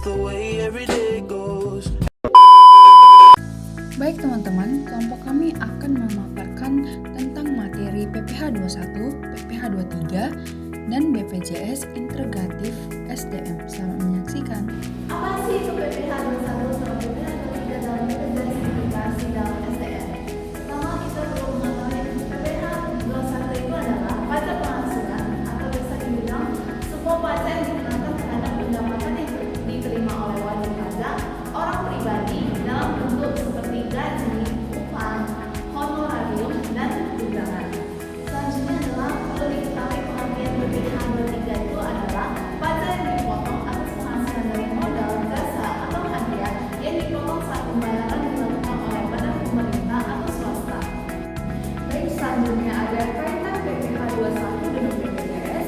the way every day goes. Baik teman-teman, kelompok kami akan memaparkan tentang materi PPH 21, PPH 23, dan BPJS Integratif SDM. Selamat menyaksikan. Apa sih itu PPH 21 sama PPH 23 dalam BPJS Integrasi dalam SDM? Pertama, kita perlu mengetahui PPH 21 itu adalah pajak penghasilan atau bisa dibilang semua pajak yang dikenakan terhadap pendapatan yang diterima oleh wajib pajak orang pribadi dalam bentuk seperti gaji, upah, honorarium, dan tunjangan. Selanjutnya adalah perlu diketahui pengertian PPH 23 itu adalah pajak yang dipotong atas penghasilan dari modal, jasa, atau hadiah yang dipotong saat pembayaran dilakukan oleh badan pemerintah atau swasta. Baik, selanjutnya ada kaitan PPH 21 dengan BPJS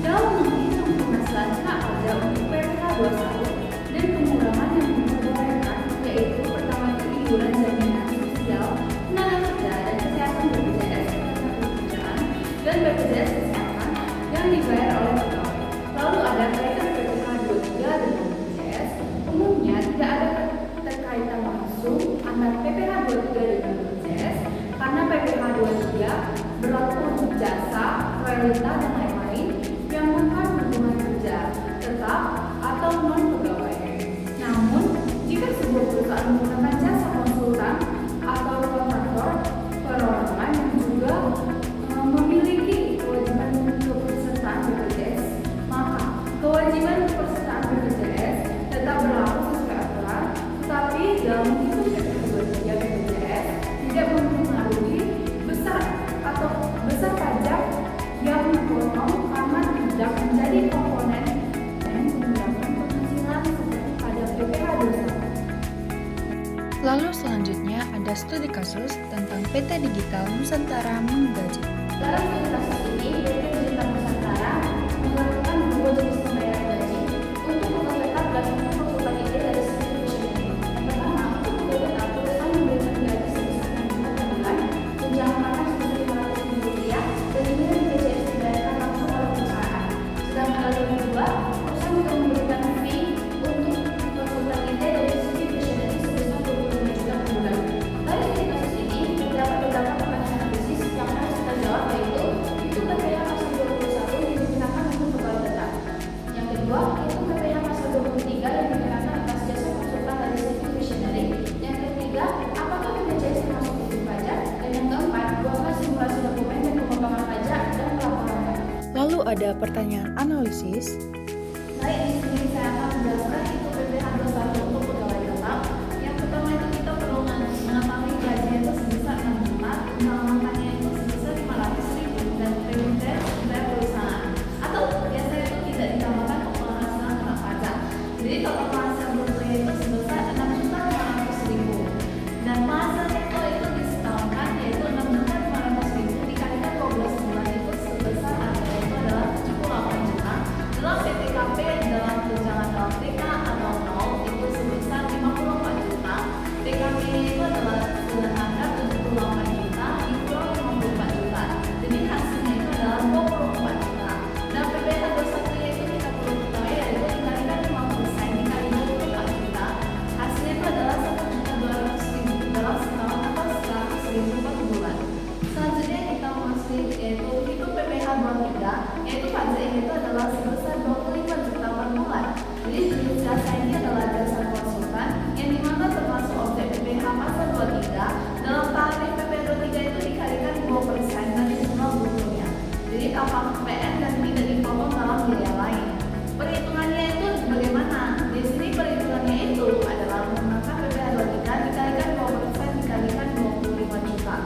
dalam menghitung penghasilan hak pajak untuk PPH 21 dan pengurangan yang diperbolehkan, yaitu pertama itu iuran jaminan sosial, tenaga kerja dan kesehatan BPJS Ketenagakerjaan dan BPJS Kesehatan yang dibayar oleh pegawai. Lalu ada kaitan PPH 23 dengan BPJS. Umumnya tidak ada keterkaitan langsung antara PPH 23 dengan BPJS karena PPH 23 berlaku untuk jasa, realita dan lain-lain yang bukan hubungan kerja tetap atau non pegawai. Namun, jika sebuah perusahaan menggunakan jasa konsultan atau kontraktor perorangan yang juga memiliki kewajiban kepesertaan BPJS, maka kewajiban kepesertaan BPJS tetap berlaku sesuai aturan, tetapi dalam menghitung PPH 23 BPJS tidak mempengaruhi besar pajak yang dipotong karena tidak menjadi komponen penggabungan penghasilan seperti pada PPH 21. Lalu selanjutnya ada studi kasus tentang PT Digital Nusantara menggaji. Dalam studi kasus ini, PT Digital Nusantara melakukan dua jenis pembayaran gaji untuk pegawai tetap dan untuk konsultan IT dari sisi profesional. Yang pertama, untuk pegawai tetap, perusahaan memberikan gaji sebesar 6 juta per bulan, tunjangan makan sebesar Rp500.000, dan ini BPJS dibayarkan langsung oleh perusahaan. Sedangkan lalu yang kedua, perusahaan juga memberikan fee untuk konsultan IT dari sisi profesional sebesar Rp25 juta per bulan. Dari studi kasus ini, terdapat beberapa pertanyaan analisis yang harus kita jawab, yaitu itu PPH pasal 21 yang dikenakan untuk pegawai tetap. Yang kedua, itu PPH pasal 23 yang dikenakan atas jasa konsultan dari sisi profesional. Yang ketiga, apakah BPJS termasuk wajib pajak? Dan yang keempat, buatlah simulasi dokumen dan pemotongan pajak dan pelaporannya. Lalu ada pertanyaan analisis. Baik, di sini saya akan menjelaskan itu PPH 21 untuk pegawai tetap. Yang pertama itu kita perlu mengetahui gaji itu sebesar 6 juta, tunjangan makannya itu sebesar 500.000 dan BPJS dari perusahaan. Atau biasanya itu tidak ditambahkan penghasilan kena pajak. Jadi total penghasilan brutonya itu sebesar 6.500.000 dan penghasilan itu disetahunkan yaitu 6.500.000 dikalikan 12 bulan itu sebesar harga itu adalah 78 juta. Dalam PTKP dalam tunjangan dalam TK atau 0 itu sebesar 54 juta. TKP-nya itu adalah dengan harga 78 juta dikurang 54 juta. Jadi hasilnya itu adalah 24 juta. Dan PPH 21 nya itu kita perlu ketahui yaitu dikalikan 5% dikali 24 juta. Hasilnya itu adalah 1.200.000 dalam setahun atau 100.000 per bulan. Selanjutnya kita masuk yaitu itu PPH 23 yaitu pajaknya itu adalah sebesar 25 juta per bulan. Jadi jenis jasa ini adalah jasa konsultan yang dimana termasuk objek PPH pasal 23 dalam tarif PPH 23 itu dikalikan 2% dari jumlah brutonya. Jadi tanpa PPN dan tidak dipotong dalam biaya lain. Perhitungannya itu bagaimana? Di sini perhitungannya itu adalah menggunakan PPH 23 dikalikan 2% dikalikan 25 juta.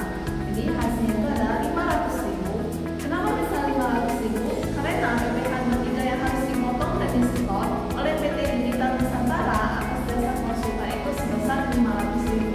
Jadi hasilnya itu adalah 500.000. Kenapa bisa 500.000? Karena PPH 23 yang harus dipotong dan disetor oleh PT Digital Nusantara atas jasa konsultan itu sebesar 500.000.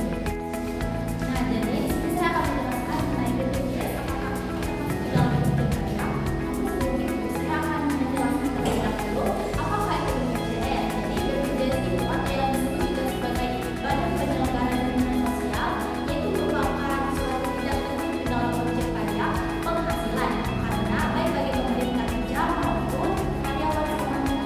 Nah, jadi sini saya akan menjelaskan mengenai BPJS apakah termasuk di dalam BPJS. Namun sebelum itu saya akan menjelaskan terlebih dahulu apakah itu BPJS. Jadi BPJS itu adalah disebut juga sebagai Badan Penyelenggara Jaminan Sosial, yaitu merupakan suatu tidak termasuk di dalam objek pajak penghasilan karena baik bagi pemerintah kerja maupun karyawan semuanya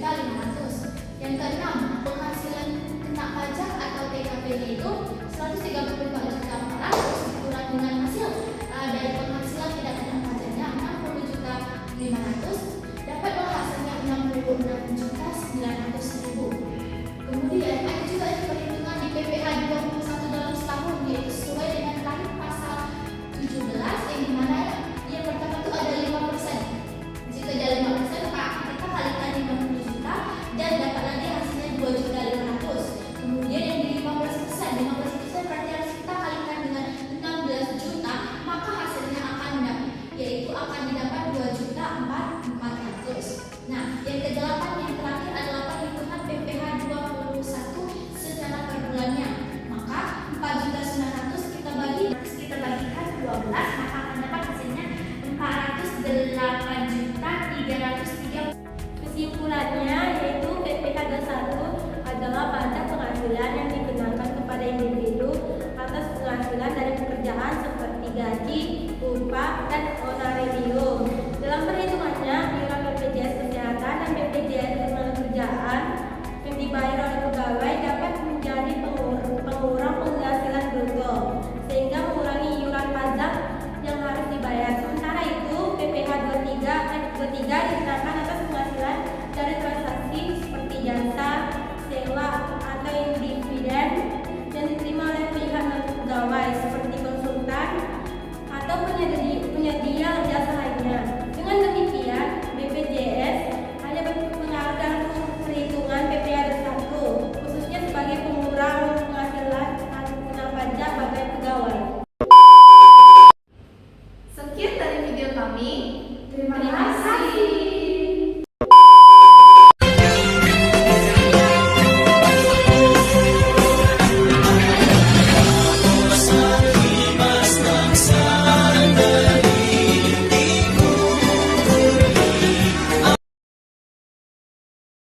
Yang keenam, penghasilan kena pajak atau TKP-nya itu 135 juta malah harus dikurang dengan hasil dari penghasilan tidak kena pajaknya 60 juta 500 dapat hasil